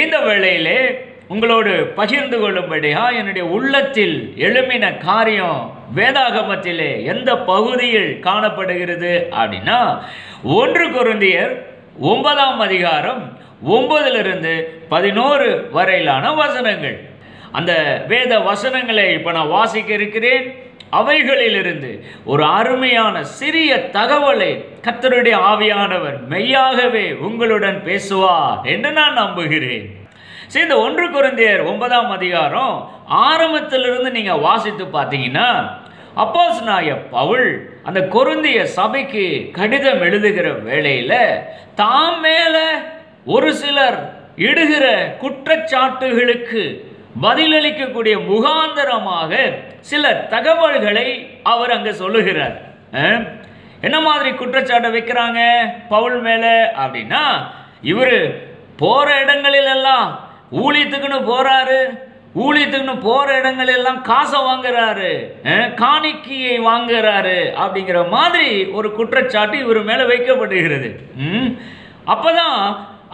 இந்த வேளையிலே உங்களோடு பகிர்ந்து கொள்ளும்படியா என்னுடைய உள்ளத்தில் எழும்பின காரியம் வேதாகமத்திலே எந்த பகுதியில் காணப்படுகிறது அப்படின்னா 1 கொரிந்தியர் 9ஆம் அதிகாரம் 9 11 வரையிலான வசனங்கள். அந்த வேத வசனங்களை இப்ப நான் வாசிக்க இருக்கிறேன். அவைகளிலிருந்து ஒரு அருமையான சிறிய தகவலை கர்த்தருடைய ஆவியானவர் மெய்யாகவே உங்களுடன் பேசுவார் என்று நான் நம்புகிறேன். இந்த 1 கொரிந்தியர் 9ஆம் அதிகாரம் ஆரம்பத்திலிருந்து நீங்க வாசித்து பார்த்தீங்கன்னா, அப்போஸ்தலனாகிய பவுல் அந்த கொரிந்திய சபைக்கு கடிதம் எழுதுகிற வேளையில தாம் மேல ஒரு சிலர் இடுகிற குற்றச்சாட்டுகளுக்கு பதிலளிக்கக்கூடிய முகாந்தரமாக சில தகவல்களை அவர் அங்க சொல்லுகிறார். என்ன மாதிரி குற்றச்சாட்டை வைக்கிறாங்க பவுல் மேல அப்படின்னா, இவரு போற இடங்களில் எல்லாம் ஊழியத்துக்குன்னு போறாரு, ஊழியத்துக்குன்னு போற இடங்கள் எல்லாம் காசை வாங்குறாரு, காணிக்கையை வாங்குறாரு அப்படிங்கிற மாதிரி ஒரு குற்றச்சாட்டு இவர் மேல வைக்கப்படுகிறது. அப்பதான்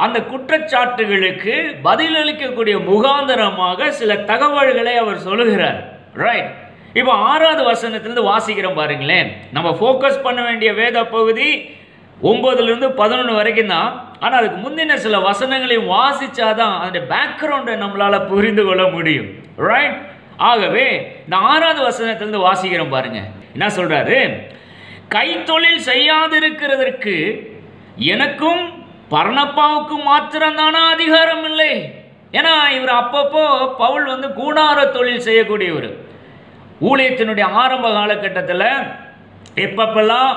அந்த குற்றச்சாட்டுகளுக்கு பதிலளிக்கக்கூடிய முகாந்தரமாக சில தகவல்களை அவர் சொல்லுகிறார். ரைட், இப்போ 6வது வசனத்திலிருந்து வாசிக்கிறோம் பாருங்களேன். நம்ம ஃபோக்கஸ் பண்ண வேண்டிய வேத பகுதி 9 11 வரைக்கும் தான். ஆனால் அதுக்கு முந்தின சில வசனங்களையும் வாசிச்சாதான் அதனுடைய பேக்ரவுண்டை நம்மளால புரிந்து கொள்ள முடியும். ரைட், ஆகவே இந்த 6வது வசனத்திலிருந்து வாசிக்கிறோம் பாருங்க. என்ன சொல்றாரு? கைத்தொழில் செய்யாதிருக்கிறதற்கு எனக்கும் பர்னப்பாவுக்கும் மாத்திரம்தான அதிகாரம் இல்லை. ஏன்னா இவர் அப்பப்போ பவுல் கூடார தொழில் செய்யக்கூடியவர். ஊழியத்தினுடைய ஆரம்ப காலகட்டத்தில் எப்பப்பெல்லாம்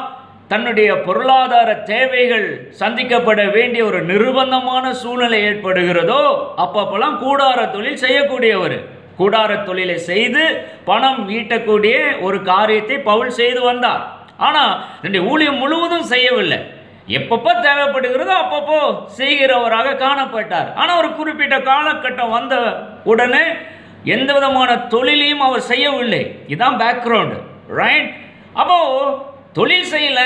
தன்னுடைய பொருளாதார தேவைகள் சந்திக்கப்பட வேண்டிய ஒரு நிர்பந்தமான சூழ்நிலை ஏற்படுகிறதோ அப்பப்பெல்லாம் கூடார தொழில் செய்யக்கூடியவர். கூடார தொழிலை செய்து பணம் ஈட்டக்கூடிய ஒரு காரியத்தை பவுல் செய்து வந்தார். ஆனால் தன்னுடைய ஊழியம் முழுவதும் செய்யவில்லை. எப்பப்போ தேவைப்படுகிறதோ அப்பப்போ செய்கிறவராக காணப்பட்டார். ஆனால் ஒரு குறிப்பிட்ட காலகட்டம் வந்த உடனே எந்த விதமான தொழிலையும் அவர் செய்யவில்லை. இதுதான் பேக்ரவுண்டு. ரைட், அப்போ தொழில் செய்யல,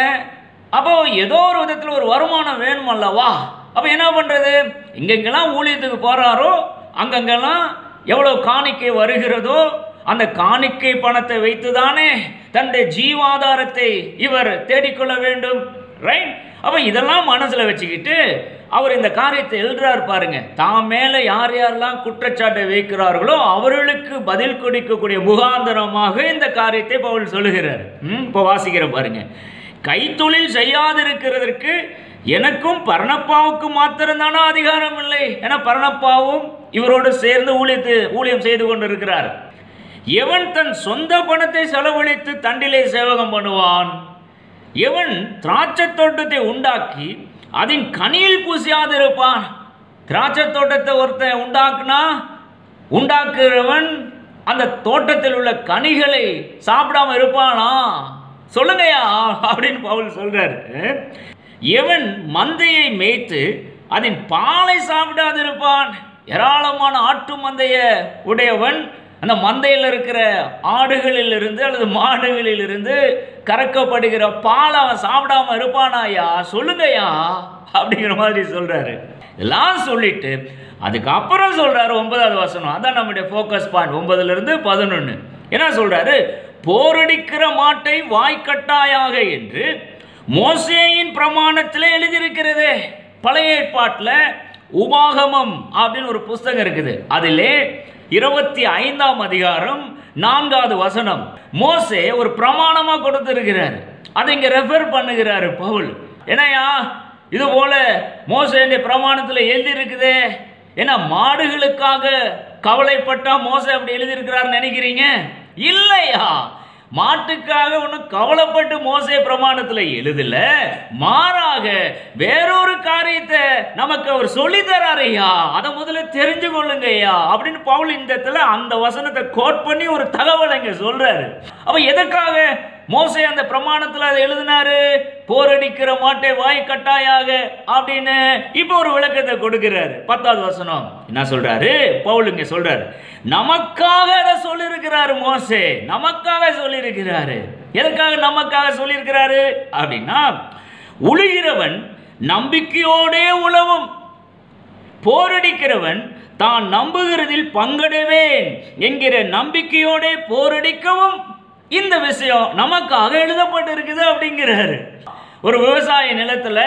அப்போ ஏதோ ஒரு விதத்தில் ஒரு வருமானம் வேணும் அல்லவா? அப்போ என்ன பண்றது? எங்கெங்கெல்லாம் ஊழியத்துக்கு போறாரோ அங்கங்கெல்லாம் எவ்வளவு காணிக்கை வருகிறதோ அந்த காணிக்கை பணத்தை வைத்துதானே தன்னுடைய ஜீவாதாரத்தை இவர் தேடிக்கொள்ள வேண்டும். ரைட், அப்ப இதெல்லாம் மனசுல வச்சுக்கிட்டு அவர் இந்த காரியத்தை எழுதுறாரு பாருங்க. தாம் மேல யார் யாரெல்லாம் குற்றச்சாட்டை வைக்கிறார்களோ அவர்களுக்கு பதில் கொடுக்கக்கூடிய முகாந்தரமாக இந்த காரியத்தை பவுல் சொல்லுகிறார். இப்போ வாசிக்கிற பாருங்க. கைத்தொழில் செய்யாதிருக்கிறதற்கு எனக்கும் பர்னப்பாவுக்கும் மாத்திரம்தான அதிகாரம் இல்லை. ஏன்னா பர்னப்பாவும் இவரோடு சேர்ந்து ஊழியம் செய்து கொண்டிருக்கிறார். எவன் தன் சொந்த பணத்தை செலவழித்து தண்டிலே சேவகம் பண்ணுவான்? எவன் திராட்சை தோட்டத்தை உண்டாக்கி அதன் கனியில் பூசியாதிருப்பான்? திராட்சை தோட்டத்தை ஒருத்தன் உண்டாக்குறவன் அந்த தோட்டத்தில் உள்ள கனிகளை சாப்பிடாம இருப்பானா? சொல்லுங்கயா அப்படின்னு பவுல் சொல்றாரு. எவன் மந்தையை மேய்த்து அதன் பாலை சாப்பிடாதிருப்பான்? ஏராளமான ஆட்டு மந்தைய உடையவன் அந்த மந்தையில் இருக்கிற ஆடுகளில் இருந்து அல்லது மாடுகளில் இருந்து கறக்கப்படுகிற பாலை அவன் சாப்பிடாம இருப்பானாயா? சொல்லுங்கயா அப்படிங்கிற மாதிரி சொல்றாரு. எல்லாம் சொல்லிட்டு அதுக்கப்புறம் சொல்றாரு 9வது வசனம். அதான் நம்முடைய ஃபோக்கஸ் பாயிண்ட் 9 11. என்ன சொல்றாரு? போரடிக்கிற மாட்டை வாய்க்கட்டாயாக என்று மோசேயின் பிரமாணத்தில் எழுதியிருக்கிறது. பழைய ஏற்பாட்டில் உபாகமம் அப்படின்னு ஒரு புஸ்தகம் இருக்குது. அதிலே 25ஆம் அதிகாரம் 4வது வசனம் மோசே ஒரு பிரமாணமா கொடுத்திருக்கிறார். அதை இங்க ரெஃபர் பண்ணுகிறாரு பவுல். ஏன்னா இது போல மோசேயுடைய பிரமாணத்தில் எழுதி இருக்குது. ஏன்னா மாடுகளுக்காக கவலைப்பட்டா மோசே அப்படி எழுதியிருக்கிறார் நினைக்கிறீங்க? இல்லையா, மாட்டுக்காக ஒன்றும் கவலைப்பட்டு மோசே பிரமாணத்தில் எழுதல, மாறாக வேறொரு காரியத்தை நமக்கு அவர் சொல்லி தராரையா, அதை முதல்ல தெரிஞ்சு கொள்ளுங்கய்யா அப்படின்னு பவுல் இந்த இடத்துல அந்த வசனத்தை கோட் பண்ணி ஒரு தகவல் இங்க சொல்றாரு. அப்ப எதற்காக மோசே அந்த பிரமாணத்தில் அதை எழுதினாரு? போரடிக்கிற மாட்டை வாய் கட்டாயாக அப்படின்னு இப்போ ஒரு விளக்கத்தை கொடுக்கிறாரு. 10வது வசனம் என்ன சொல்றாரு பவுல் இங்க சொல்றாரு? நமக்காக அதை சொல்லியிருக்கிறாரு மோசே, நமக்காக சொல்லியிருக்கிறாரு. எதற்காக நமக்காக சொல்லியிருக்கிறாரு அப்படின்னா, உழுகிறவன் நம்பிக்கையோடே உழவும் போரடிக்கிறவன் தான் நம்புகிறதில் பங்கடைவேன் என்கிற நம்பிக்கையோட போரடிக்கவும் இந்த விஷயம் நமக்காக எழுதப்பட்டிருக்குது அப்படிங்கிறாரு. ஒரு விவசாய நிலத்துல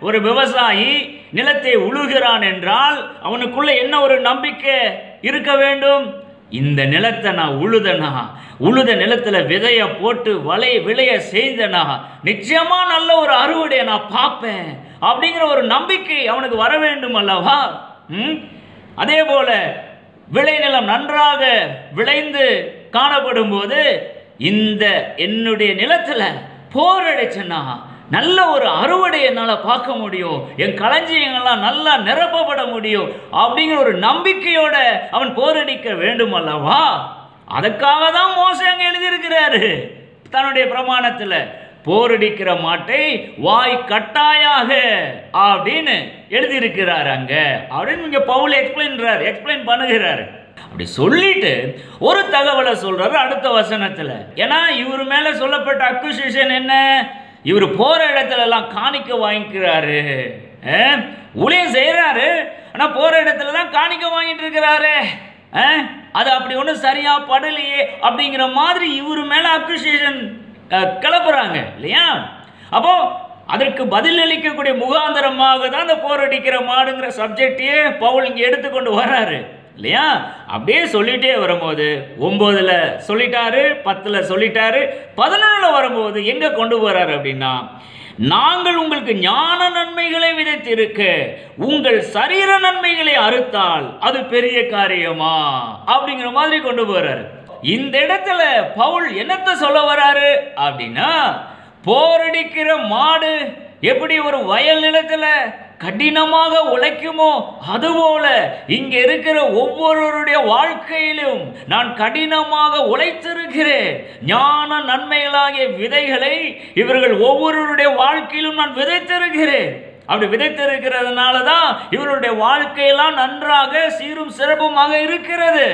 ஒரு விவசாயி நிலத்தை உழுகிறான் என்றால் அவனுக்குள்ள என்ன ஒரு நம்பிக்கை இருக்க வேண்டும்? இந்த நிலத்தை நான் உழுத நிலத்துல விதைய போட்டு விளைய செய்தனா நிச்சயமா நல்ல ஒரு அறுவடையை நான் பார்ப்பேன் அப்படிங்கிற ஒரு நம்பிக்கை அவனுக்கு வர வேண்டும் அல்லவா? அதே போல விளைநிலம் நன்றாக விளைந்து காணப்படும் போது இந்த என்னுடைய நிலத்துல போரடிச்சனா நல்ல ஒரு அறுவடை என்னால் பார்க்க முடியும், என் களஞ்சியங்கள்லாம் நல்லா நிரப்பப்பட முடியும் அப்படிங்கிற ஒரு நம்பிக்கையோட அவன் போரடிக்க வேண்டும் அல்லவா? அதுக்காக தான் மோசே அங்கே எழுதியிருக்கிறாரு தன்னுடைய பிரமாணத்தில், போரடிக்கிற மாட்டை வாய் கட்டாயாக அப்படின்னு எழுதியிருக்கிறார் அங்க அப்படின்னு இங்க பவுல் எக்ஸ்பிளைன் பண்ணுகிறாரு. அப்படி சொல்லிட்டு ஒரு தகவலை சொல்றாரு அடுத்த வசனத்துல. ஏன்னா இவர் மேல சொல்லப்பட்ட அக்யூசேஷன் என்ன? இவர் போற இடத்துல எல்லாம் காணிக்க வாங்கிக்கிறாரு, ஊழியம் செய்யறாரு, ஆனா போற இடத்துல தான் காணிக்க வாங்கிட்டு இருக்கிறாரு. அது அப்படி ஒன்றும் சரியா படலையே அப்படிங்கிற மாதிரி இவர் மேல அக்யூசேஷன் கிளப்புறாங்க இல்லையா? அப்போ அதற்கு பதில் அளிக்கக்கூடிய முகாந்தரமாக தான் இந்த போரடிக்கிற மாடுங்கிற சப்ஜெக்டையே பவுல் இங்கே எடுத்துக்கொண்டு வர்றாரு இல்லையா? அப்படியே சொல்லிட்டே வரும்போது 9ல் சொல்லிட்டாரு, 10ல் சொல்லிட்டாரு, 11ல் வரும்போது எங்க கொண்டு போறாரு அப்படின்னா, நாங்கள் உங்களுக்கு ஞான நன்மைகளை விதைத்திருக்க உங்கள் சரீர நன்மைகளை அறுத்தால் அது பெரிய காரியமா அப்படிங்கிற மாதிரி கொண்டு போறாரு. இந்த இடத்துல பவுல் என்னத்தை சொல்ல வராரு அப்படின்னா, போரடிக்கிற மாடு எப்படி ஒரு வயல் நிலத்துல கடினமாக உழைக்குமோ அதுபோல இங்க இருக்கிற ஒவ்வொருவருடைய வாழ்க்கையிலும் நான் கடினமாக உழைத்திருக்கிறேன். ஞான நன்மைகளாகிய விதைகளை இவர்கள் ஒவ்வொருவருடைய வாழ்க்கையிலும் நான் விதைத்திருக்கிறேன். அப்படி விதைத்திருக்கிறதுனால தான் இவருடைய வாழ்க்கையெல்லாம் நன்றாக சீரும் சிறப்புமாக இருக்கிறது.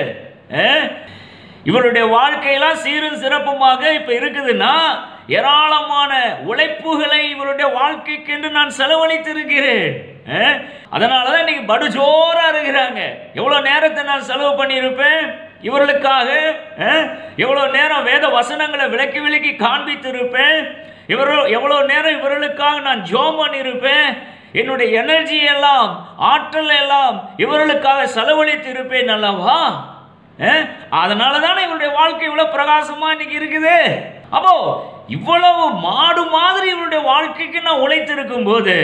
இவருடைய வாழ்க்கையெல்லாம் சீரும் சிறப்புமாக இப்ப இருக்குதுன்னா ஏராளமான உழைப்புகளை இவருடைய வாழ்க்கைக்கு என்று நான் செலவழித்திருக்கிறேன். அதனாலதான் இன்னைக்கு படுஜோரா இருக்கிறாங்க. எவ்வளவு நேரத்தை நான் செலவு பண்ணியிருப்பேன் இவர்களுக்காக, எவ்வளவு நேரம் வேத வசனங்களை விளக்கி காண்பித்திருப்பேன், எவ்வளவு நேரம் இவர்களுக்காக நான் ஜெபம் பண்ணியிருப்பேன், என்னுடைய எனர்ஜி எல்லாம் ஆற்றல் எல்லாம் இவர்களுக்காக செலவழித்து இருப்பேன் அல்லவா? அதனால தானே இவருடைய வாழ்க்கை இவ்வளவு பிரகாசமா இன்னைக்கு இருக்குது. அப்போ இவ்வளவு மாடு மாதிரி இவருடைய வாழ்க்கைக்கு நான் உழைத்திருக்கும் போது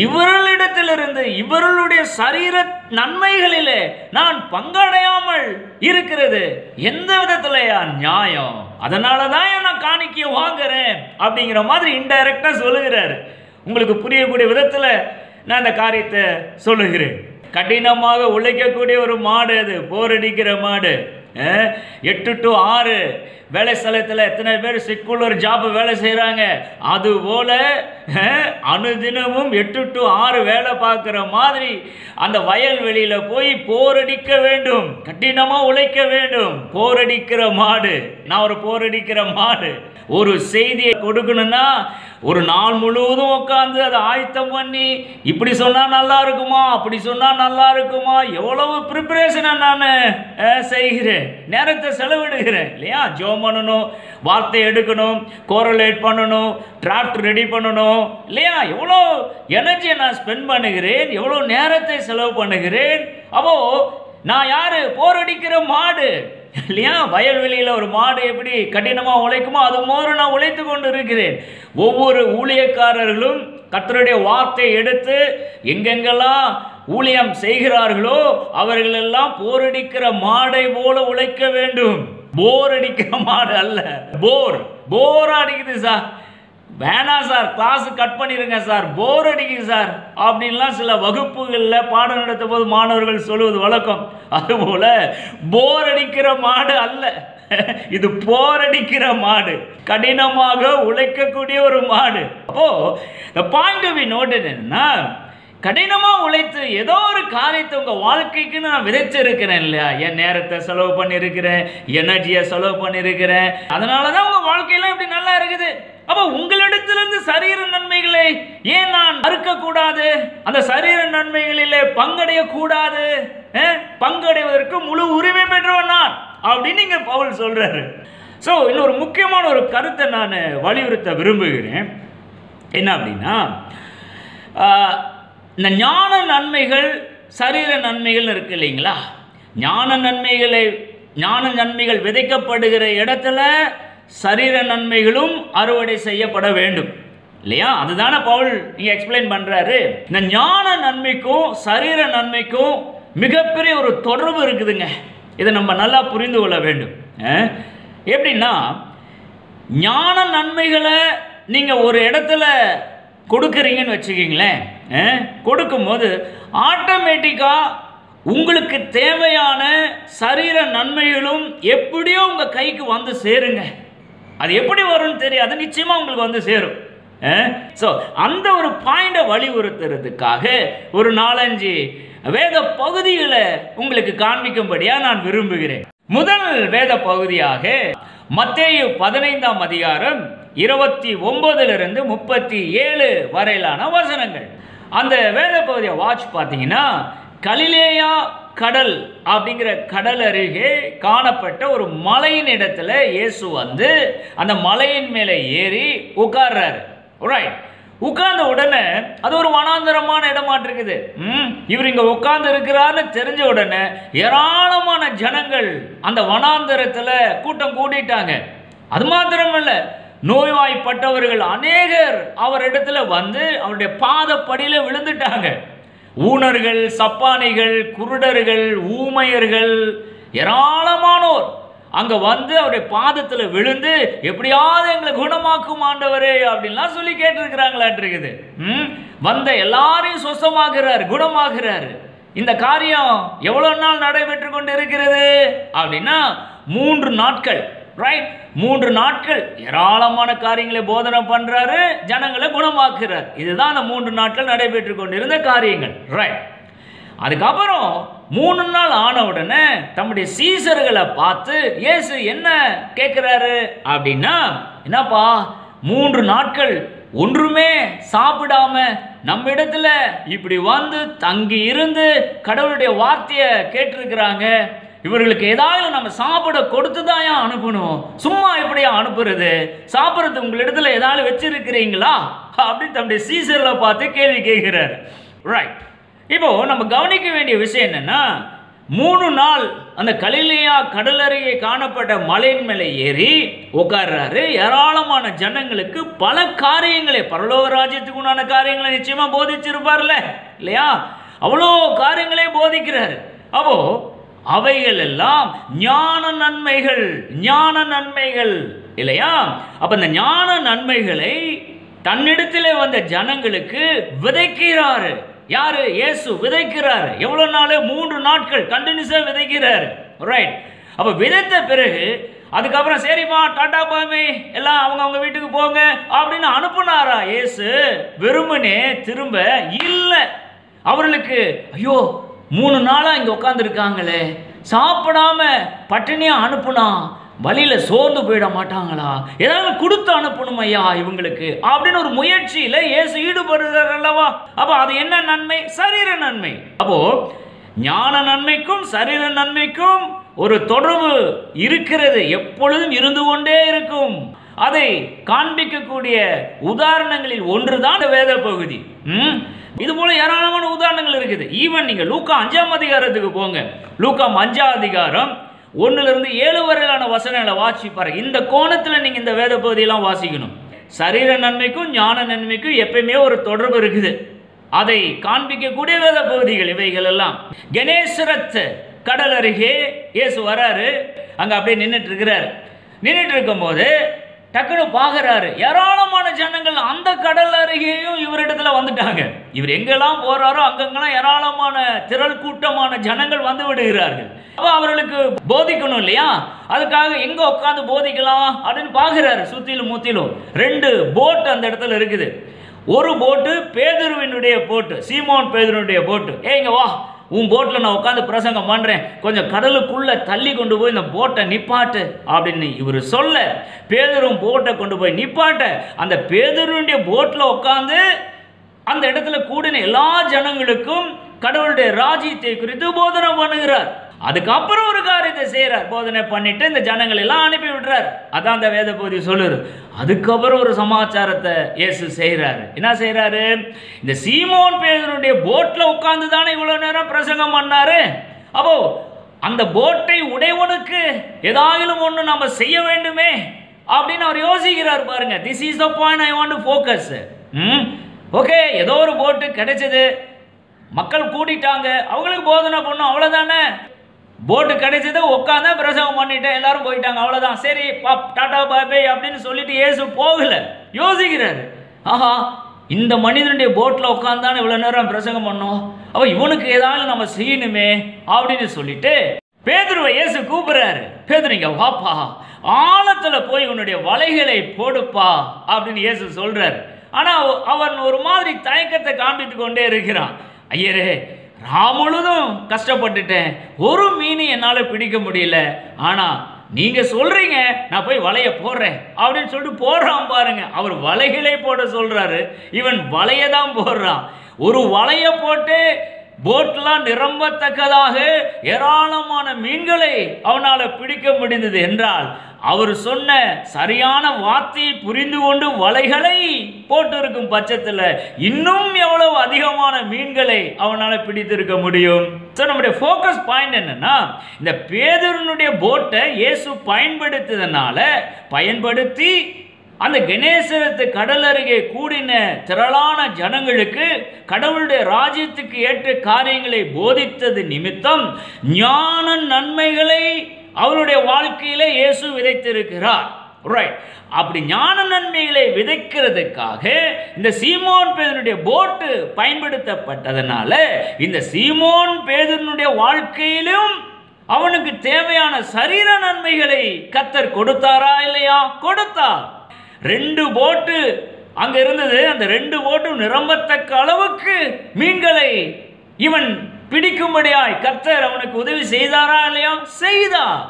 இவர்களிடத்திலிருந்து இவர்களுடைய சரீர நன்மைகளிலே நான் பங்கடையாமல் இருக்கிறது எந்த விதத்திலயா நியாயம்? அதனாலதான் நான் காணிக்கைய வாங்குறேன் அப்படிங்கிற மாதிரி இன்டைரக்டா சொல்லுகிறாரு. உங்களுக்கு புரியக்கூடிய விதத்துல நான் இந்த காரியத்தை சொல்லுகிறேன். கடினமாக உழைக்கக்கூடிய ஒரு மாடு, அது போரடிக்கிற மாடு. 8 to 6 வேலை ஸ்தலத்தில் எத்தனை பேர் செக்குலர் ஜாப் வேலை செய்கிறாங்க, அதுபோல அனுதினமும் 8 to 6 வேலை பார்க்குற மாதிரி அந்த வயல்வெளியில் போய் போரடிக்க வேண்டும், கடினமாக உழைக்க வேண்டும். போரடிக்கிற மாடு, நான் ஒரு போரடிக்கிற மாடு. ஒரு செய்தியை கொடுக்கணும்னா ஒரு நாள் முழுவதும் உட்காந்து அதை ஆயத்தம் பண்ணி இப்படி சொன்னால் நல்லா இருக்குமா, அப்படி சொன்னால் நல்லா இருக்குமா, எவ்வளவு ப்ரிப்பரேஷனை நான் செய்கிறேன், நேரத்தை செலவிடுகிறேன் இல்லையா? ஜோம் பண்ணணும், வார்த்தை எடுக்கணும், கோரலேட் பண்ணணும், டிராஃப்ட் ரெடி பண்ணணும் இல்லையா? எவ்வளோ எனர்ஜியை நான் ஸ்பெண்ட் பண்ணுகிறேன், எவ்வளோ நேரத்தை செலவு பண்ணுகிறேன். அப்போ நான் யாரு? போரடிக்கிற மாடு இல்லையா? வயல்வெளியில் ஒரு மாடு எப்படி கடினமாக உழைக்குமோ அது மாதிரி நான் உழைத்து கொண்டு இருக்கிறேன். ஒவ்வொரு ஊழியக்காரர்களும் கர்த்தருடைய வார்த்தை எடுத்து எங்கெங்கெல்லாம் ஊழியம் செய்கிறார்களோ அவர்களெல்லாம் போரடிக்கிற மாடை போல உழைக்க வேண்டும். போர் அடிக்கிற மாடு அல்ல. போர் அடிக்குது சார், வேணாம் சார், கிளாஸ் கட் பண்ணிருங்க சார், போர் அடிக்குது சார் அப்படின்லாம் சில வகுப்புகளில் பாடம் நடத்தும் போது மாணவர்கள் சொல்லுவது வழக்கம். அதுபோல போர் அடிக்கிற மாடு அல்ல, இது போரடிக்கிற மாடு, கடினமாக உழைக்கக்கூடிய ஒரு மாடு. அப்போ the point to be noted என்னன்னா, கடினமாக உழைத்து ஏதோ ஒரு காரியத்தை உங்கள் வாழ்க்கைக்கு நான் விதைச்சிருக்கிறேன் இல்லையா? என் நேரத்தை செலவு பண்ணியிருக்கிறேன், எனர்ஜியை செலவு பண்ணியிருக்கிறேன், அதனால தான் உங்கள் வாழ்க்கையெல்லாம் இப்படி நல்லா இருக்குது. அப்ப உங்களிடத்திலிருந்து சரீர நன்மைகளை ஏன் நான் அறுக்கக்கூடாது? அந்த சரீர நன்மைகளிலே பங்கடைய கூடாது? பங்கடைவதற்கு முழு உரிமை பெற்றவன் நான் அப்படின்னு இங்க பவுல் சொல்றாரு. ஸோ இன்னொரு முக்கியமான ஒரு கருத்தை நான் வலியுறுத்த விரும்புகிறேன். என்ன அப்படின்னா, இந்த ஞான நன்மைகள் சரீர நன்மைகள் இருக்கு இல்லைங்களா? ஞான நன்மைகள் விதைக்கப்படுகிற இடத்துல சரீர நன்மைகளும் அறுவடை செய்யப்பட வேண்டும் இல்லையா? அதுதானே பவுல் இங்க எக்ஸ்பிளைன் பண்றாரு. இந்த ஞான நன்மைக்கும் சரீர நன்மைக்கும் மிகப்பெரிய ஒரு தொடர்பு இருக்குதுங்க. இதை நம்ம நல்லா புரிந்து கொள்ள வேண்டும். எப்படின்னா, ஞான நன்மைகளை நீங்க ஒரு இடத்துல கொடுக்குறீங்கன்னு வச்சுக்கிங்களேன். கொடுக்கும்போது ஆட்டோமேட்டிக்கா உங்களுக்கு தேவையான சரீர நன்மைகளும் எப்படியோ உங்க கைக்கு வந்து சேருங்க. அது எப்படி வரும்னு தெரியாது, நிச்சயமா உங்களுக்கு வந்து சேரும். ஸோ அந்த ஒரு பாயிண்டை வலியுறுத்துறதுக்காக ஒரு 4-5 வேத பகுதிகளை உங்களுக்கு காண்பிக்கும்படியா நான் விரும்புகிறேன். முதல் வேத பகுதியாக மத்தேயு 15ஆம் அதிகாரம் 29 37 வரையிலான வசனங்கள். அந்த வேத பகுதியை வாட்ச் பார்த்தீங்கன்னா, கலிலேயா கடல் அப்படிங்கிற கடல் அருகே காணப்பட்ட ஒரு மலையின் இடத்துல இயேசு வந்து அந்த மலையின் மேலே ஏறி உட்கார்றாரு. ரைட். உட்கார்ந்த உடனே அது ஒரு வனாந்தரமான இடமாட்டு இருக்குது. இவர் இங்க உட்கார்ந்து இருக்கிறான்னு தெரிஞ்ச உடனே ஏராளமான ஜனங்கள் அந்த வனாந்தரத்துல கூட்டம் கூட்டிட்டாங்க. அது மாத்திரமல்ல, நோய்வாய்ப்பட்டவர்கள் அநேகர் அவரிடத்துல வந்து அவருடைய பாதப்படியில விழுந்துட்டாங்க. ஊனர்கள், சப்பானிகள், குருடர்கள், ஊமையர்கள், ஏராளமானோர் அங்க வந்து அவருடைய பாதத்துல விழுந்து எப்படியாவது எங்களை குணமாக்கும் ஆண்டவரே அப்படின்லாம் சொல்லி கேட்டிருக்கிறாங்களாட்டு இருக்குது. வந்த எல்லாரையும் சுத்தமாகிறாரு, குணமாகிறாரு. இந்த காரியம் எவ்வளவு நாள் நடைபெற்று கொண்டு இருக்கிறது அப்படின்னா 3 நாட்கள். ரைட். 3 நாட்கள் ஏராளமான காரியங்களை போதனை பண்றாரு, ஜனங்களை குணமாக்குறார். இதுதான் அந்த 3 நாட்கள் நடைபெற்று கொண்டிருந்த காரியங்கள். ரைட். அதுக்கப்புறம் 3 நாள் ஆன உடனே தம்முடைய சீசர்களை பார்த்து இயேசு என்ன கேட்கிறாரு அப்படின்னா, என்னப்பா 3 நாட்கள் ஒன்றுமே சாப்பிடாம நம்ம இடத்துல இப்படி வந்து தங்கி இருந்து கடவுளுடைய வார்த்தையை கேட்டிருக்கிறாங்க. இவர்களுக்கு ஏதாவது நம்ம சாப்பிட கொடுத்துதான் அனுப்பணும், சும்மா எப்படியா அனுப்புறது? சாப்பிட்றது உங்களிடத்துல ஏதாவது வச்சிருக்கிறீங்களா அப்படின்னு தம்முடைய சீசர்களை பார்த்து கேள்வி கேட்கிறாரு. ரைட். இப்போ நம்ம கவனிக்க வேண்டிய விஷயம் என்னன்னா, 3 நாள் அந்த கலிலேயா கடலருகே காணப்பட்ட மலையின் மேலே ஏறி உட்கார்றாரு. ஏராளமான ஜனங்களுக்கு பல காரியங்களை, பரலோக ராஜ்யத்துக்கு உண்டான காரியங்களை நிச்சயமா போதிச்சிருப்பார்ல இல்லையா? அவ்வளோ காரியங்களே போதிக்கிறாரு. அப்போ அவைகள் எல்லாம் ஞான நன்மைகள் இல்லையா? அப்ப இந்த ஞான நன்மைகளை தன்னிடத்திலே வந்த ஜனங்களுக்கு விதைக்கிறாரு. யாரு? இயேசு விதைக்கிறாரு. எவ்வளவு நாள்? 3 நாட்கள் கண்டினியூஸா விதைக்கிறாரு. ரைட். அப்ப விதைத்த பிறகு அதுக்கப்புறம் சரிப்பா டாடா பாமே எல்லாம் அவங்க வீட்டுக்கு போங்க அப்படின்னு அனுப்புனாரா இயேசு? வெறுமனே திரும்ப இல்ல. அவர்களுக்கு ஐயோ 3 நாளா இங்க உட்கார்ந்து இருக்காங்களே, சாப்பிடாம பட்டினியா அனுப்புனா வழியில சோர்ந்து போயிட மாட்டாங்களா? ஏதாவது கொடுத்து அனுப்பணும் ஐயா இவங்களுக்கு அப்படின்னு ஒரு முயற்சியில இயேசு ஈடுபடுகிறார் அல்லவா? அப்ப அது என்ன நன்மை? சரீர நன்மை. அப்போ ஞான நன்மைக்கும் சரீர நன்மைக்கும் ஒரு தொடர்பு இருக்கிறது, எப்பொழுதும் இருந்து கொண்டே இருக்கும். அதை காண்பிக்கக்கூடிய உதாரணங்களில் ஒன்றுதான் வேத பகுதி. இது போல ஏராளமான உதாரணங்கள் இருக்குது. ஈவன் நீங்க லூக்கா 5ஆம் அதிகாரத்துக்கு போங்க. லூக்கா 5ஆம் அதிகாரம் 1-7 வரையிலான வசனங்களை வாசிப்பாரு. இந்த கோணத்தில் நீங்க இந்த வேத பகுதியெல்லாம் வாசிக்கணும். சரீர நன்மைக்கும் ஞான நன்மைக்கும் எப்பயுமே ஒரு தொடர்பு இருக்குது. அதை காண்பிக்கக்கூடிய வேத பகுதிகள் இவைகள் எல்லாம். கெனேசரத் கடல் அருகே இயேசு வராரு. அங்க அப்படியே நின்றுட்டு இருக்கிறார். நின்றுட்டு இருக்கும் போது டக்குனு பார்க்கிறாரு, ஏராளமான ஜனங்கள் அந்த கடல் அருகேயும் இவரிடத்துல வந்துட்டாங்க. இவர் எங்கெல்லாம் போறாரோ அங்கெல்லாம் ஏராளமான திரள் கூட்டமான ஜனங்கள் வந்து விடுகிறார்கள். அப்ப அவர்களுக்கு போதிக்கணும் இல்லையா? அதுக்காக எங்க உட்காந்து போதிக்கலாம் அப்படின்னு பார்க்கிறாரு. சுத்திலும் முத்திலும் 2 போட் அந்த இடத்துல இருக்குது. ஒரு போட்டு பேதுருவினுடைய போட்டு, சீமோன் பேதுருவினுடைய போட்டு. இங்க வா உன் போட்டில் நான் உட்காந்து பிரசங்கம் பண்ணுறேன், கொஞ்சம் கடலுக்குள்ளே தள்ளி கொண்டு போய் இந்த போட்டை நிப்பாட்டு அப்படின்னு இவர் சொல்ல, பேதுரும் போட்டை கொண்டு போய் நிப்பாட்ட, அந்த பேதுருடைய போட்டில் உட்காந்து அந்த இடத்துல கூடின எல்லா ஜனங்களுக்கும் கடவுளுடைய ராஜ்யத்தை குறித்து போதனை பண்ணுகிறார். அதுக்கப்புறம் ஒரு காரியத்தை செய்கிறார், போதனை பண்ணிட்டு இந்த ஜனங்கள் எல்லாம் அனுப்பி விடுறார். அதான் அந்த வேத பகுதி சொல்லுது. அதுக்கப்புறம் ஒரு சமாச்சாரத்தை இயேசு செய்கிறாரு. என்ன செய்கிறாரு? இந்த சீமோன் பேதுருடைய போட்டில் உட்கார்ந்து தானே இவ்வளோ நேரம் பிரசங்கம் பண்ணாரு. அப்போ அந்த போட்டை உடையவனுக்கு ஏதாயிலும் ஒன்று நம்ம செய்ய வேண்டுமே அப்படின்னு அவர் யோசிக்கிறார். பாருங்க, this is the point I want to focus. Okay, ஏதோ ஒரு போட்டு கிடைச்சது, மக்கள் கூட்டிட்டாங்க, அவங்களுக்கு போதனை பண்ணும், அவ்வளோதானே. போட்டு கிடைச்சது, உட்காந்து பிரசவம் பண்ணிட்டேன், எல்லாரும் போயிட்டாங்க, அவ்வளோதான், சரி டாடா பாபே அப்படின்னு சொல்லிட்டு இயேசு போகல. யோசிக்கிறாரு, ஆஹா இந்த மனிதனுடைய போட்டில் உட்காந்தானே இவ்வளோ நேரம் பிரசங்கம் பண்ணோம், அப்போ இவனுக்கு ஏதாவது நம்ம செய்யணுமே அப்படின்னு சொல்லிட்டு பேதுருவை இயேசு கூப்பிடுறாரு. பேதுரு இங்க வாப்பா, ஆழத்தில் போய் உன்னுடைய வலைகளை போடுப்பா அப்படின்னு இயேசு சொல்றாரு. ஆனால் அவன் ஒரு மாதிரி தயக்கத்தை காண்பித்து கொண்டே இருக்கிறான். ஐயரே, நான் முழுதும் கஷ்டப்பட்டுட்டேன், ஒரு மீன் என்னால் பிடிக்க முடியல, ஆனால் நீங்கள் சொல்கிறீங்க நான் போய் வலையை போடுறேன் அப்படின்னு சொல்லிட்டு போடுறான். பாருங்க, அவர் வலைகளை போட சொல்கிறாரு, இவன் வலையை தான் போடுறான். ஒரு வலையை போட்டு போட்லாம் நிரம்பத்தக்கதாக ஏராளமான மீன்களை அவனால் பிடிக்க முடிந்தது என்றால், அவர் சொன்ன சரியான வார்த்தையை புரிந்து கொண்டு வலைகளை போட்டு இருக்கும் பட்சத்தில் இன்னும் எவ்வளவு அதிகமான மீன்களை அவனால் பிடித்திருக்க முடியும். ஸோ நம்முடைய ஃபோக்கஸ் பாயிண்ட் என்னன்னா, இந்த பேதுருனுடைய போட்டை இயேசு பயன்படுத்தி அந்த கெனேசரத்து கடல் அருகே கூடின திரளான ஜனங்களுக்கு கடவுளுடைய ராஜ்யத்துக்கு ஏற்ற காரியங்களை போதித்தது நிமித்தம் ஞான நன்மைகளை அவருடைய வாழ்க்கையில இயேசு விதைத்திருக்கிறார். ரைட், அப்படி ஞான நன்மைகளை விதைக்கிறதுக்காக இந்த சீமோன் பேதுருடைய போட்டு பயன்படுத்தப்பட்டதனால இந்த சீமோன் பேதுருனுடைய வாழ்க்கையிலும் அவனுக்கு தேவையான சரீர நன்மைகளை கர்த்தர் கொடுத்தாரா இல்லையா? கொடுத்தார். 2 போட்டு அங்க இருந்தது, அந்த 2 போட்டும் நிரம்பத்தக்க அளவுக்கு மீன்களை இவன் பிடிக்கும்படியாய் கர்த்தர் அவனுக்கு உதவி செய்தாரா இல்லையா? செய்தார்.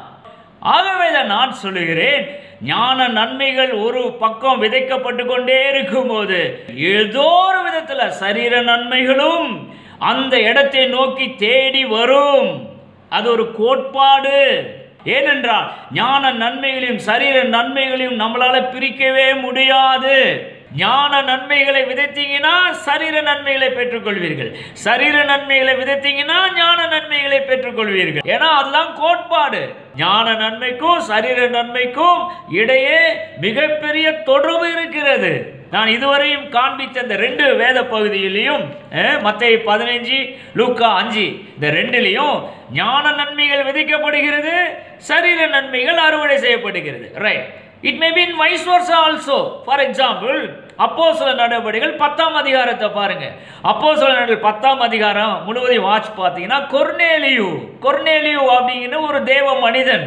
ஆகவே நான் சொல்லுகிறேன், ஞான நன்மைகள் ஒரு பக்கம் விதைக்கப்பட்டு கொண்டே இருக்கும்போது ஏதோ ஒரு விதத்தில் சரீர நன்மைகளும் அந்த இடத்தை நோக்கி தேடி வரும். அது ஒரு கோட்பாடு. ஏனென்றால் ஞான நன்மைகளையும் சரீர நன்மைகளையும் நம்மளால பிரிக்கவே முடியாது. ஞான நன்மைகளை விதைத்தீங்கன்னா சரீர நன்மைகளை பெற்றுக்கொள்வீர்கள், சரீர நன்மைகளை விதைத்தீங்கன்னா ஞான நன்மைகளை பெற்றுக்கொள்வீர்கள். ஏன்னா அதுதான் கோட்பாடு. ஞான நன்மைக்கும் சரீர நன்மைக்கும் இடையே மிகப்பெரிய தொடர்பு இருக்கிறது. நான் இதுவரையும் காண்பித்த இந்த 2 வேத பகுதியிலையும், மத்தேயு 15 லூக்கா 5, இந்த 2லையும் ஞான நன்மைகள் விதைக்கப்படுகிறது, சரீர நன்மைகள் அறுவடை செய்யப்படுகிறது. Right, it may be in vice versa also. For example, அப்போஸ்தலர் நடவடிக்கைகள் 10ஆம் அதிகாரத்தை பாருங்க. அப்போஸ்தலர் நடவடிக்கைகள் 10ஆம் அதிகாரம் முழுவதையும் வாட்ச் பார்த்தீங்கன்னா, கொர்நேலியு அப்படிங்கிற ஒரு தேவ மனிதன்,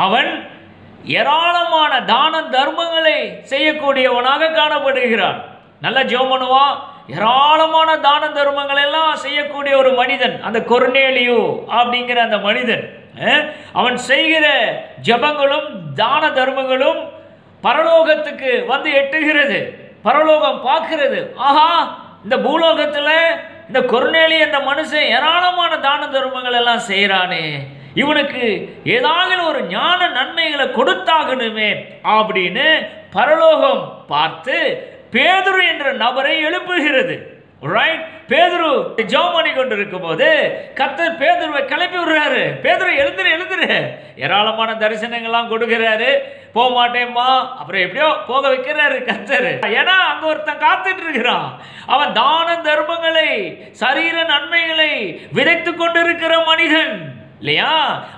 அவன் ஏராளமான தான தர்மங்களை செய்யக்கூடியவனாக காணப்படுகிறான். நல்ல ஜெபம் பண்ணுவான், ஏராளமான தான தர்மங்கள் எல்லாம் செய்யக்கூடிய ஒரு மனிதன் அந்த கொர்நேலியு அப்படிங்கிற அந்த மனிதன். அவன் செய்கிற ஜபங்களும் தான தர்மங்களும் பரலோகத்துக்கு வந்து எட்டுகிறது. பரலோகம் பார்க்கிறது, ஆஹா இந்த பூலோகத்தில் இந்த கொர்நேலியு என்ற மனுஷன் ஏராளமான தான தர்மங்கள் எல்லாம் செய்கிறானே, இவனுக்கு ஏதாவது ஒரு ஞான நன்மைகளை கொடுத்தாகணுமே அப்படின்னு பரலோகம் பார்த்து பேதுரு என்ற நபரை எழுப்புகிறது. ரைட், பேதுரு ஜெபம் பண்ணி கொண்டு இருக்கும் போது கர்த்தர் பேதுருவை கிளப்பி விடுறாரு. பேதுரு எழுந்துரு, ஏராளமான தரிசனங்கள்லாம் கொடுக்கிறாரு. போக மாட்டேம்மா, அப்புறம் எப்படியோ போக வைக்கிறாரு கர்த்தர். ஏன்னா அங்க ஒருத்தன் காத்துட்டு இருக்கிறான். அவன் தான தர்மங்களை சரீர நன்மைகளை விதைத்து கொண்டிருக்கிற மனிதன் இல்லையா?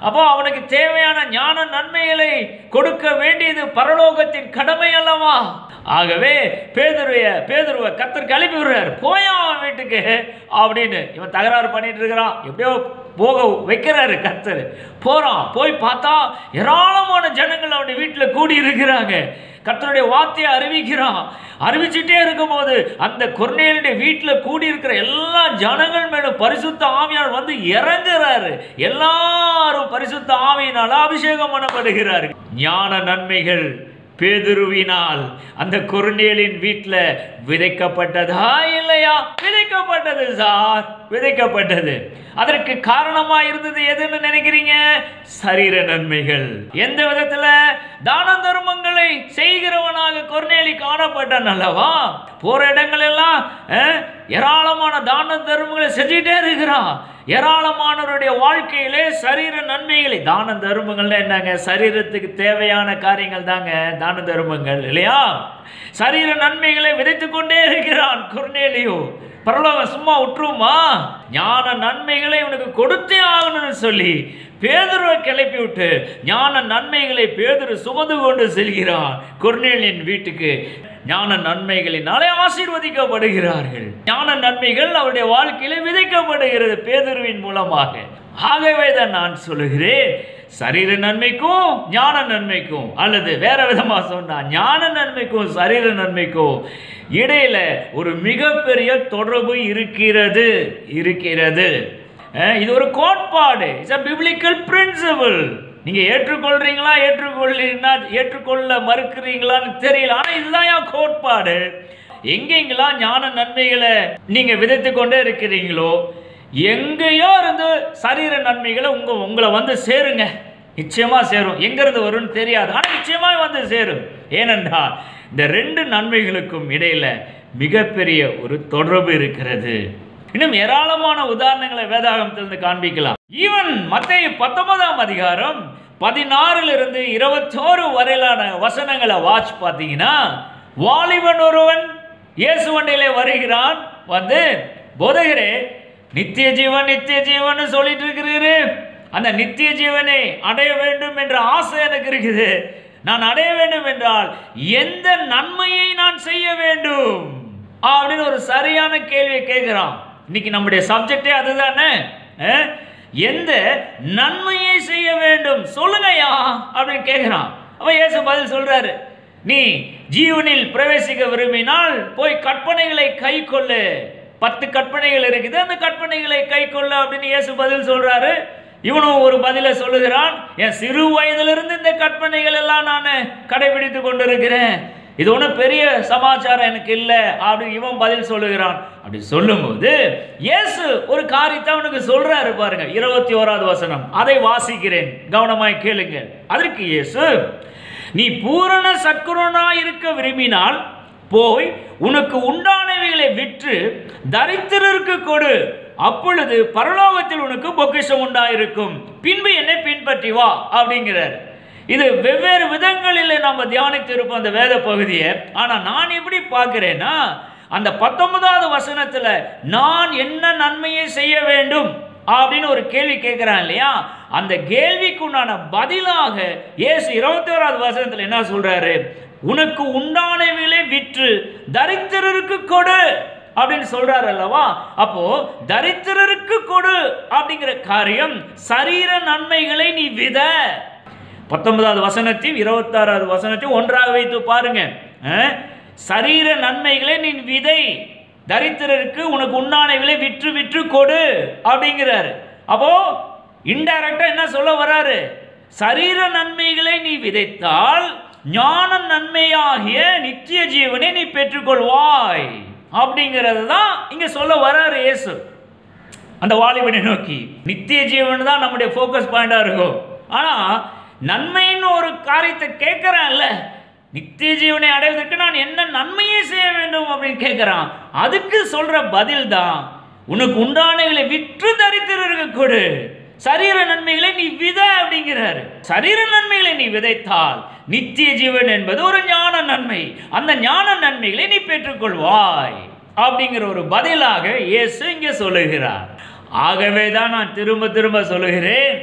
அப்போ அவனுக்கு தேவையான ஞான நன்மைகளை கொடுக்க வேண்டியது பரலோகத்தின் கடமை அல்லவா? ஆகவே பேதுருவை கர்த்தர் கிளப்பி விடுறாரு, போயா அவன் வீட்டுக்கு அப்படின்னு. இவன் தகராறு பண்ணிட்டு இருக்கிறான், எப்படியோ போக வைக்கிறாரு கர்த்தர். போறான், போய் பார்த்தா ஏராளமான ஜனங்கள் அவனுடைய வீட்டில் கூடி இருக்கிறாங்க. கர்த்தருடைய வார்த்தையை அறிவிக்கிறான். அறிவிச்சுட்டே இருக்கும் போது அந்த கொர்நேலியுடைய வீட்டில் கூடி இருக்கிற எல்லா ஜனங்கள் மேலும் பரிசுத்த ஆவியானவர் வந்து இறங்குறாரு. எல்லாரும் பரிசுத்த ஆவியினால் அபிஷேகம் பண்ணப்படுகிறார்கள். ஞான நன்மைகள் பேதுருவினால் அந்த கொர்நேலின் வீட்டில் விதைக்கப்பட்டதா இல்லையா? விதைக்கப்பட்டது சார், விதைக்கப்பட்டது. அதற்கு காரணமா இருந்தது எதுன்னு நினைக்கிறீங்க? சரீர நன்மைகள். எந்த விதத்துல? தான தர்மங்களை செய்கிறவனாக கொர்நேலி காணப்பட்டான் அல்லவா? போற இடங்கள் எல்லாம் ஏராளமான தான தர்மங்களை செஞ்சுட்டே இருக்கிறான். ஏராளமானவருடைய வாழ்க்கையிலே சரீர நன்மைகளை, தான தர்மங்கள் என்னங்க? சரீரத்துக்கு தேவையான காரியங்கள் தாங்க தான தர்மங்கள் இல்லையா? சரீர நன்மைகளை விதைத்துக் கொண்டே இருக்கிறான் கொர்நேலியோ. பரலோகம் சும்மா விட்டுருமா? ஞான நன்மைகளை உனக்கு கொடுத்தே ஆகணும்னு சொல்லி பேதுருவை கிளப்பி விட்டு ஞான நன்மைகளை பேதுரு சுமந்து கொண்டு செல்கிறான் கொர்நேலியின் வீட்டுக்கு. ஞான நன்மைகளினாலே ஆசீர்வதிக்கப்படுகிறார்கள். ஞான நன்மைகள் அவருடைய வாழ்க்கையில விதைக்கப்படுகிறது பேதுருவின் மூலமாக. ஆகவே தான் நான் சொல்லுகிறேன், சரீர நன்மைக்கும் ஞான நன்மைக்கும், அல்லது வேற விதமா சொன்னா ஞான நன்மைக்கும் சரீர நன்மைக்கும் இடையில ஒரு மிகப்பெரிய தொடர்பு இருக்கிறது. இது ஒரு கோட்பாடு. It's a biblical principle. நீங்க ஏற்றுக்கொள்றீங்களா, ஏற்றுக்கொள்ள மறுக்கிறீங்களான்னு தெரியல. ஆனா இதுதான் கோட்பாடு. எங்கெங்கெல்லாம் ஞான நன்மைகளை நீங்க விதைத்து கொண்டே இருக்கிறீங்களோ, எங்கேயோ இருந்து சரீர நன்மைகளை உங்களை வந்து சேருங்க. நிச்சயமா சேரும். எங்க இருந்து வரும்னு தெரியாது, ஆனா நிச்சயமா வந்து சேரும். ஏனென்றால் இந்த ரெண்டு நன்மைகளுக்கும் இடையில மிகப்பெரிய ஒரு தொடர்பு இருக்கிறது. இன்னும் ஏராளமான உதாரணங்களை வேதாகமத்திலிருந்து காண்பிக்கலாம். ஈவன் மத்தேயு 19ஆம் அதிகாரம் 16 - 21 வரையிலான வசனங்களை வாட்ச் பார்த்தீங்கன்னா, வாலிபன் ஒருவன் இயேசுவண்டிலே வருகிறான். வந்து, போதகரே, நித்திய ஜீவன் சொல்லிட்டு இருக்கிறீரு. அந்த நித்திய ஜீவனை அடைய வேண்டும் என்ற ஆசை எனக்கு இருக்குது. நான் அடைய வேண்டும் என்றால் எந்த நன்மையை நான் செய்ய வேண்டும் அப்படின்னு ஒரு சரியான கேள்வியை கேட்கிறான். இன்னைக்கு நம்முடைய சப்ஜெக்டே அதுதானே. எந்த நன்மையை செய்ய வேண்டும் சொல்லுங்கயா அப்படின்னு கேட்கிறான். அப்ப இயேசு பதில் சொல்றாரு, நீ ஜீவனில் பிரவேசிக்க விரும்பினால் போய் கற்பனைகளை கை கொள்ளு. 10 கற்பனைகள் இருக்குது, அந்த கற்பனைகளை கை கொள்ள அப்படின்னு இயேசு பதில் சொல்றாரு. இவனும் ஒரு பதில சொல்லுகிறான், என் சிறு வயதிலிருந்து இந்த கற்பனைகள் எல்லாம் நான் கடைபிடித்து கொண்டிருக்கிறேன், இது ஒன்றும் பெரிய சமாச்சாரம் எனக்கு இல்லை அப்படின்னு இவன் பதில் சொல்லுகிறான். அப்படி சொல்லும்போது இயேசு ஒரு காரியத்தை அவனுக்கு சொல்றாரு பாருங்க. 21வது வசனம், அதை வாசிக்கிறேன், கவனமாய் கேளுங்க. அதற்கு இயேசு, நீ பூரண சத்குணனாய் இருக்க விரும்பினால் போய் உனக்கு உண்டானவைகளை விற்று தரித்திரருக்கு கொடு, அப்பொழுது பரலோகத்தில் உனக்கு பொக்கிஷம் உண்டாயிருக்கும், பின்பு என்னை பின்பற்றி வா அப்படிங்கிறார். இது வெவ்வேறு விதங்களில் நாம் தியானித்து இருப்போம் அந்த வேத பகுதியை. ஆனா நான் எப்படி பார்க்கிறேன்னா, அந்த 19வது வசனத்துல நான் என்ன நன்மையை செய்ய வேண்டும் அப்படின்னு ஒரு கேள்வி கேட்கிறான் இல்லையா, அந்த கேள்விக்குண்டான பதிலாக இயேசு 21வது வசனத்துல என்ன சொல்றாரு, உனக்கு உண்டானவைகளை விற்று தரித்திரருக்கு கொடு அப்படின்னு சொல்றாரு அல்லவா. அப்போ தரித்திரருக்கு கொடு அப்படிங்கிற காரியம் சரீர நன்மைகளை நீ வித. 19வது வசனத்தையும் 26வது வசனத்தையும் ஒன்றாக வைத்து பாருங்க. சரீர நன்மைகளை நீ விதை, தரித்திரருக்கு உனக்கு உண்டானவைகளை விற்று விற்று கொடு அப்படிங்கிறாரு. அப்போ இன்டைரக்டா என்ன சொல்ல வராரு, சரீர நன்மைகளை நீ விதைத்தால் ஞான நன்மையாகிய நித்திய ஜீவனை நீ பெற்றுக்கொள்வாய் அப்படிங்கிறது தான் இங்க சொல்ல வராரு இயேசு. அந்த வாலிபனை நோக்கி நித்திய ஜீவன் தான் நம்முடைய ஃபோக்கஸ் பாயிண்டா இருக்கும். ஆனா நன்மைன்னு ஒரு காரியத்தை கேட்கறான்ல, நித்திய ஜீவனை அடைவதற்கு நான் என்ன நன்மையை செய்ய வேண்டும் அப்படின்னு கேட்கிறான். அதுக்கு சொல்ற பதில் தான் உனக்கு உண்டானவைகளை விற்று தரித்திரருக்கு கொடு, சரீர நன்மைகளை நீ வித அப்படிங்கிறாரு. சரீர நன்மைகளை நீ விதைத்தால் நித்திய ஜீவன் என்பது ஒரு ஞான நன்மை, அந்த ஞான நன்மைகளை நீ பெற்றுக்கொள்வாய் அப்படிங்கிற ஒரு பதிலாக இயேசு இங்கே சொல்லுகிறார். ஆகவே தான் நான் திரும்ப திரும்ப சொல்லுகிறேன்,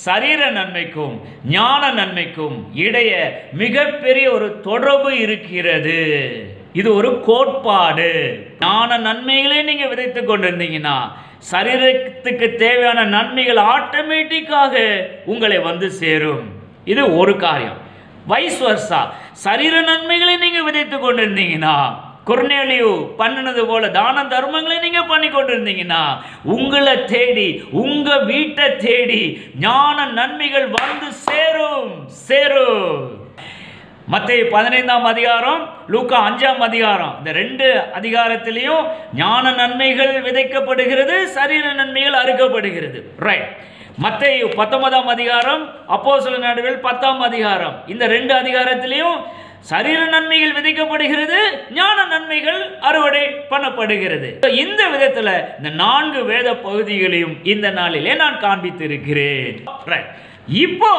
சரீர நன்மைக்கும் ஞான நன்மைக்கும் இடைய மிகப்பெரிய ஒரு தொடர்பு இருக்கிறது. இது ஒரு கோட்பாடு. ஞான நன்மைகளே நீங்க விதைத்துக் கொண்டிருந்தீங்கன்னா சரீரத்துக்கு தேவையான நன்மைகள் ஆட்டோமேட்டிக்காக உங்களை வந்து சேரும். இது ஒரு காரியம். வைஸ் வர்சா, சரீர நன்மைகளை நீங்க விதைத்து கொண்டிருந்தீங்கன்னா, கொர்நேலியு பண்ணினது போல தான தர்மங்களை நீங்க பண்ணி கொண்டிருந்தீங்கன்னா, உங்களை தேடி உங்க வீட்டை தேடி ஞான நன்மைகள் வந்து சேரும். மத்தேயு 15ஆம் அதிகாரம், லூக்கா 5ஆம் அதிகாரம், இந்த 2 அதிகாரத்திலையும் ஞான நன்மைகள் விதைக்கப்படுகிறது, சரீர நன்மைகள் அறுக்கப்படுகிறது. ரைட். மத்தேயு 19ஆம் அதிகாரம், அப்போஸ்தலர் நடவடிக்கைகள் 10ஆம் அதிகாரம், இந்த 2 அதிகாரத்திலையும் சரீர நன்மைகள் விதைக்கப்படுகிறது, ஞான நன்மைகள் அறுவடை பண்ணப்படுகிறது. இந்த விதத்தில் இந்த 4 வேத பகுதிகளையும் இந்த நாளிலே நான் காண்பித்து இருக்கிறேன். இப்போ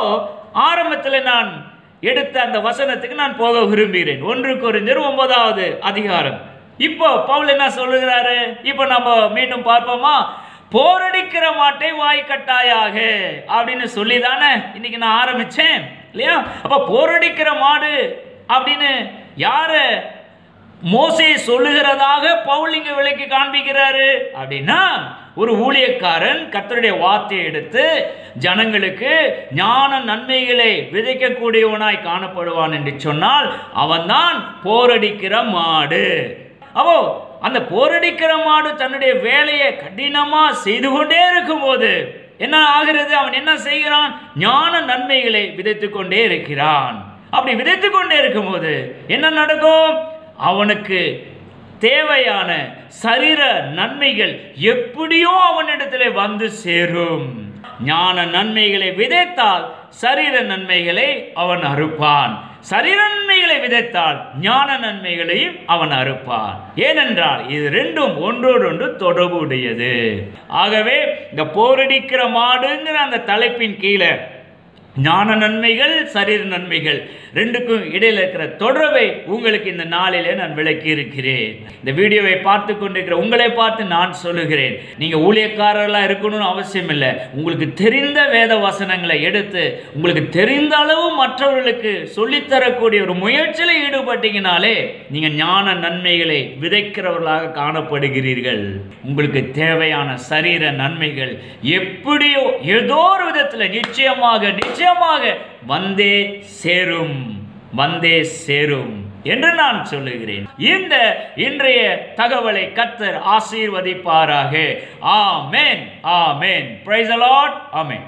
ஆரம்பத்தில் நான் எடுத்த அந்த வசனத்துக்கு நான் போக விரும்புகிறேன். 1 கொரிந்தியர் 9ஆவது அதிகாரம். இப்போ பவுல் என்ன சொல்லுகிறாரு? இப்போ நம்ம மீண்டும் பார்ப்போமா? போரடிக்கிற மாட்டை வாய் கட்டாயாக அப்படின்னு சொல்லி தானே இன்னைக்கு நான் ஆரம்பிச்சேன் இல்லையா? அப்ப போரடிக்கிற மாடு அப்படின்னு யாரு மோசே சொல்லுகிறதாக பவுல் இங்க விலைக்கு காண்பிக்கிறாரு அப்படின்னா, ஒரு ஊழியக்காரன் கர்த்தருடைய வார்த்தையை எடுத்து ஜனங்களுக்கு ஞான நன்மைகளை விதைக்கக்கூடியவனாய் காணப்படுவான் என்று சொன்னால் அவன்தான் போரடிக்கிற மாடு. அப்போ அந்த போரடிக்கிற மாடு தன்னுடைய வேலையை கடினமா செய்து கொண்டே இருக்கும் போது என்ன ஆகிறது? அவன் என்ன செய்கிறான்? ஞான நன்மைகளை விதைத்து கொண்டே இருக்கிறான். அப்படி விதைத்து கொண்டே இருக்கும் போது என்ன நடக்கும்? அவனுக்கு தேவையான சரீர நன்மைகள் எப்படியோ அவனிடத்திலே வந்து சேரும். ஞான நன்மைகளை விதைத்தால் சரீர நன்மைகளை அவன் அறுப்பான். சரீர நன்மைகளை விதைத்தால் ஞான நன்மைகளையும் அவன் அறுப்பான். ஏனென்றால் இது 2ம் ஒன்றோடொன்று தொடர்புடையது. ஆகவே இந்த போரடிக்கிற மாடுங்கிற அந்த தலைப்பின் கீழே ஞான நன்மைகள், சரீர நன்மைகள் 2க்கும் இடையில் இருக்கிற தொடர்பை உங்களுக்கு இந்த நாளிலே நான் விளக்கி இருக்கிறேன். இந்த வீடியோவை பார்த்து கொண்டிருக்கிற உங்களை பார்த்து நான் சொல்லுகிறேன், நீங்க ஊழியக்காரர்களாக இருக்கணும்னு அவசியம் இல்லை. உங்களுக்கு தெரிந்த வேத வசனங்களை எடுத்து உங்களுக்கு தெரிந்த அளவு மற்றவர்களுக்கு சொல்லித்தரக்கூடிய ஒரு முயற்சியில் ஈடுபட்டீங்கனாலே நீங்க ஞான நன்மைகளை விதைக்கிறவர்களாக காணப்படுகிறீர்கள். உங்களுக்கு தேவையான சரீர நன்மைகள் எப்படியோ ஏதோ ஒரு விதத்தில் நிச்சயமாக வந்தே சேரும் என்று நான் சொல்லுகிறேன். இந்த இன்றைய தகவலை கர்த்தர் ஆசீர்வதிப்பாராக. Amen, amen. Praise the Lord. Amen.